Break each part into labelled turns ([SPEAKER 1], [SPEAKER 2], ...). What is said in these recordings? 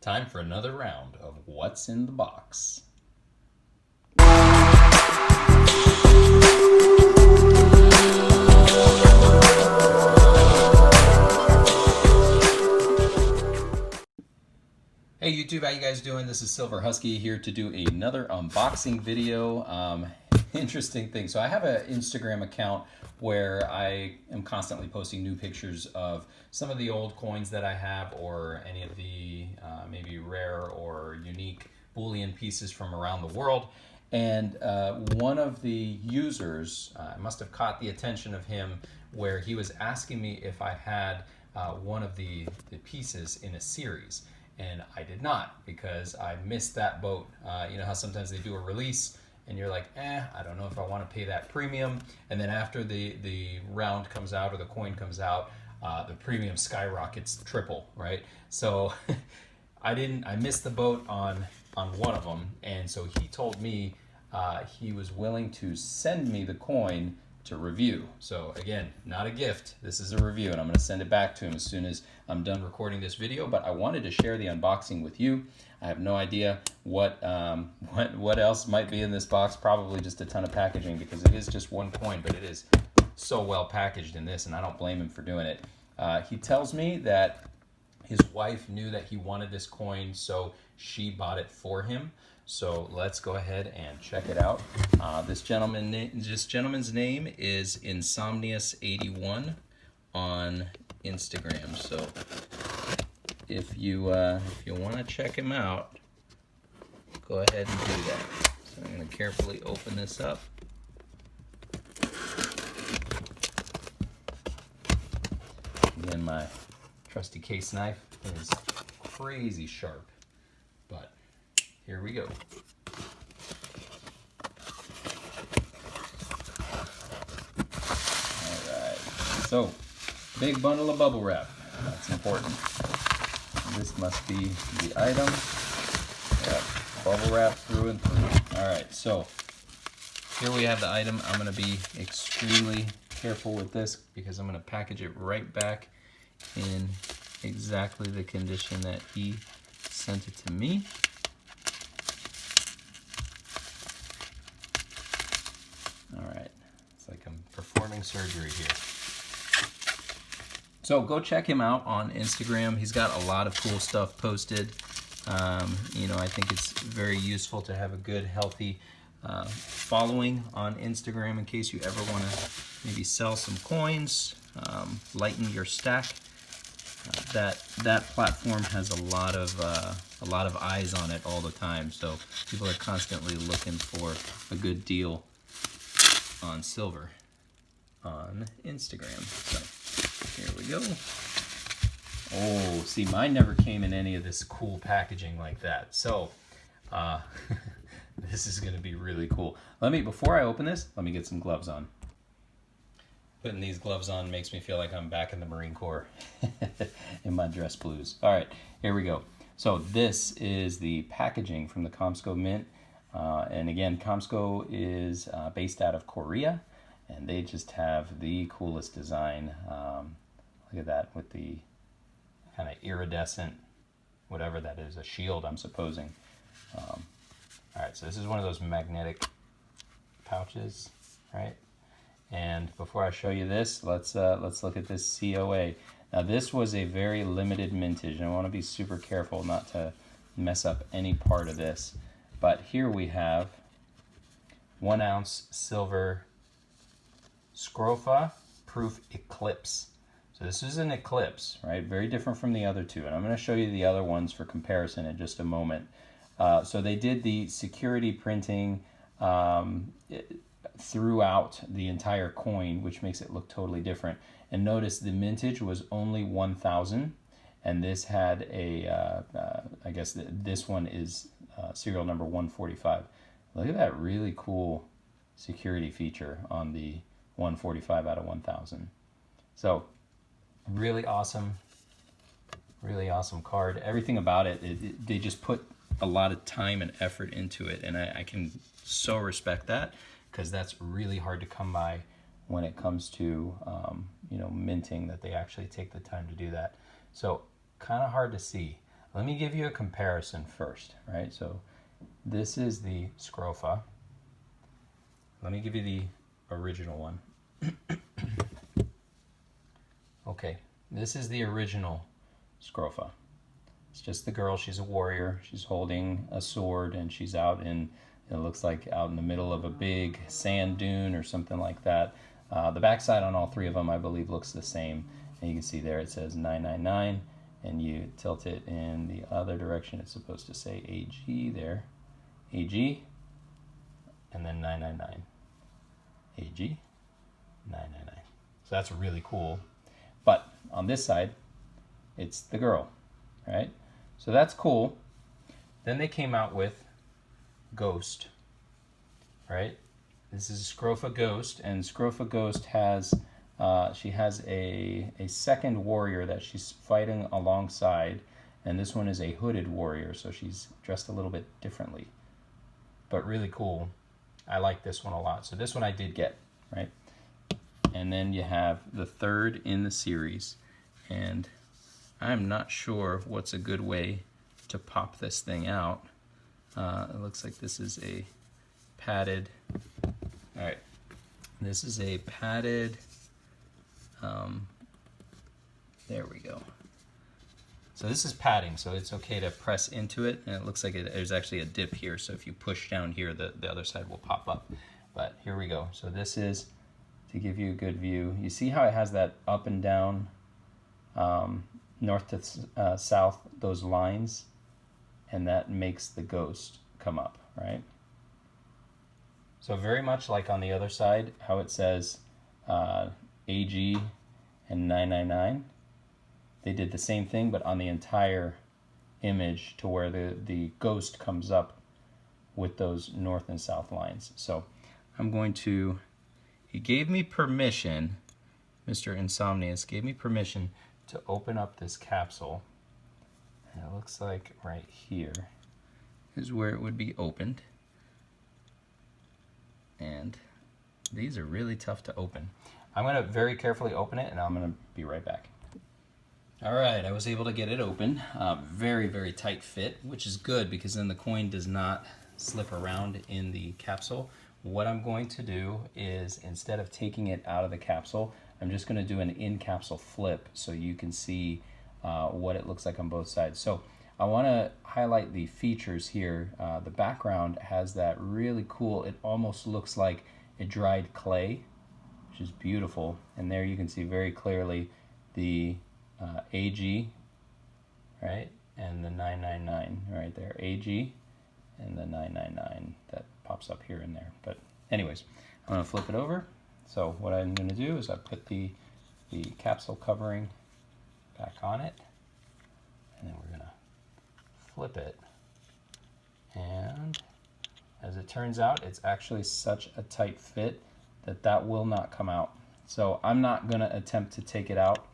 [SPEAKER 1] Time for another round of What's in the Box. Hey YouTube, how you guys doing? This is Silver Husky here to do another unboxing video. Interesting thing. So I have an Instagram account where I am constantly posting new pictures of some of the old coins that I have, or any of the maybe rare or unique bullion pieces from around the world. And one of the users, I must have caught the attention of him, where he was asking me if I had one of the pieces in a series. And I did not, because I missed that boat. You know how sometimes they do a release and you're like, I don't know if I want to pay that premium. And then after the round comes out or the coin comes out, the premium skyrockets triple, right? So I missed the boat on one of them. And so he told me he was willing to send me the coin to review. So again, not a gift, this is a review, and I'm going to send it back to him as soon as I'm done recording this video. But I wanted to share the unboxing with you. I have no idea what else might be in this box. Probably just a ton of packaging, because it is just one coin, but it is so well packaged in this, and I don't blame him for doing it. He tells me that his wife knew that he wanted this coin, so she bought it for him. So let's go ahead and check it out. This gentleman's name is Insomnius81 on Instagram. So if you want to check him out, go ahead and do that. So I'm going to carefully open this up. Again, my trusty case knife is crazy sharp, but here we go. Alright, so big bundle of bubble wrap. That's important. This must be the item. Yep, bubble wrap through and through. Alright, so here we have the item. I'm going to be extremely careful with this, because I'm going to package it right back in exactly the condition that he sent it to me. Alright, it's like I'm performing surgery here. So go check him out on Instagram. He's got a lot of cool stuff posted. You know, I think it's very useful to have a good, healthy following on Instagram in case you ever want to maybe sell some coins, lighten your stack. That platform has a lot of eyes on it all the time, so people are constantly looking for a good deal on silver on Instagram. So here we go. Oh, see, mine never came in any of this cool packaging like that. So this is going to be really cool. Before I open this, let me get some gloves on. Putting these gloves on makes me feel like I'm back in the Marine Corps in my dress blues. All right, here we go. So this is the packaging from the KOMSCO Mint. And again, KOMSCO is based out of Korea, and they just have the coolest design. Look at that, with the kind of iridescent, whatever that is, a shield, I'm supposing. All right, so this is one of those magnetic pouches, right? And before I show you this, let's look at this COA. Now this was a very limited mintage, and I want to be super careful not to mess up any part of this. But here we have 1 ounce silver Scrofa proof eclipse. So this is an eclipse, right? Very different from the other two. And I'm going to show you the other ones for comparison in just a moment. So they did the security printing throughout the entire coin, which makes it look totally different. And notice the mintage was only 1000, and this had a, I guess this one is serial number 145. Look at that really cool security feature on the 145 out of 1000. So really awesome card. Everything about it, they just put a lot of time and effort into it, and I can so respect that, because that's really hard to come by when it comes to you know, minting, that they actually take the time to do that. So kind of hard to see. Let me give you a comparison first, right? So this is the Scrofa. Let me give you the original one. Okay, this is the original Scrofa. It's just the girl, she's a warrior, she's holding a sword, and she's out in, it looks like out in the middle of a big sand dune or something like that. The backside on all three of them, I believe, looks the same. And you can see there it says 999, and you tilt it in the other direction, it's supposed to say AG there. AG, and then 999. AG, 999. So that's really cool. But on this side, it's the girl, right? So that's cool. Then they came out with Ghost, right? This is Scrofa Ghost, and Scrofa Ghost has, she has a second warrior that she's fighting alongside, and this one is a hooded warrior, so she's dressed a little bit differently, but really cool. I like this one a lot. So this one I did get, right? And then you have the third in the series, and I'm not sure what's a good way to pop this thing out. It looks like this is a padded, all right, this is a padded, there we go. So this is padding, so it's okay to press into it, and it looks like there's actually a dip here, so if you push down here, the other side will pop up. But here we go. So this is, to give you a good view, you see how it has that up and down, north to south, those lines, and that makes the ghost come up, right? So very much like on the other side, how it says AG and 999, they did the same thing, but on the entire image, to where the ghost comes up with those north and south lines. So I'm going to, he gave me permission, Mr. Insomnius gave me permission to open up this capsule. And it looks like right here is where it would be opened. And these are really tough to open. I'm going to very carefully open it, and I'm going to be right back. All right, I was able to get it open. Very, very tight fit, which is good because then the coin does not slip around in the capsule. What I'm going to do is, instead of taking it out of the capsule, I'm just going to do an in-capsule flip so you can see what it looks like on both sides. So I want to highlight the features here. The background has that really cool, it almost looks like a dried clay, which is beautiful. And there you can see very clearly the AG, right, and the 999 right there. AG and the 999 that pops up here and there. But anyways, I'm going to flip it over. So what I'm going to do is I put the capsule covering back on it, and then we're going to flip it. And as it turns out, it's actually such a tight fit that will not come out. So I'm not going to attempt to take it out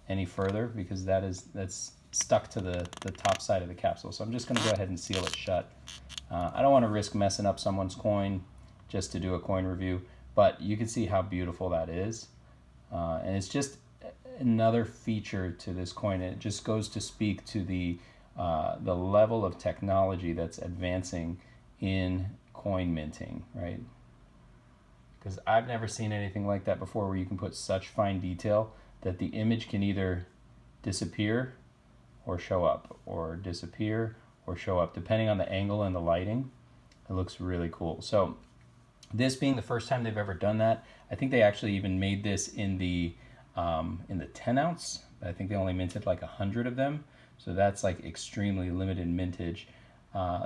[SPEAKER 1] any further because that's stuck to the top side of the capsule. So I'm just going to go ahead and seal it shut. I don't want to risk messing up someone's coin just to do a coin review, but you can see how beautiful that is. And it's just another feature to this coin. It just goes to speak to the level of technology that's advancing in coin minting, right? Because I've never seen anything like that before, where you can put such fine detail that the image can either disappear or show up, or disappear or show up, depending on the angle and the lighting. It looks really cool. So this being the first time they've ever done that, I think they actually even made this in the 10 ounce. I think they only minted like 100 of them. So that's like extremely limited mintage.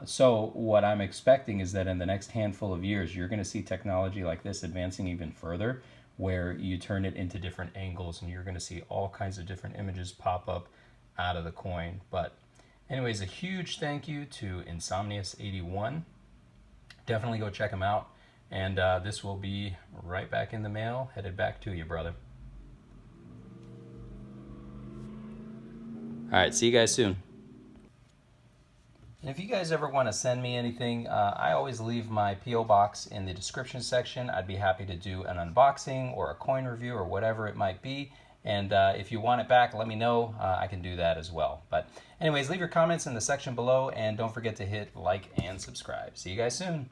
[SPEAKER 1] So what I'm expecting is that in the next handful of years, you're going to see technology like this advancing even further, where you turn it into different angles and you're going to see all kinds of different images pop up out of the coin. But anyways, a huge thank you to Insomnius81. Definitely go check him out. And this will be right back in the mail, headed back to you, brother. All right, see you guys soon. And if you guys ever want to send me anything, I always leave my P.O. box in the description section. I'd be happy to do an unboxing or a coin review or whatever it might be. And if you want it back, let me know. I can do that as well. But anyways, leave your comments in the section below, and don't forget to hit like and subscribe. See you guys soon.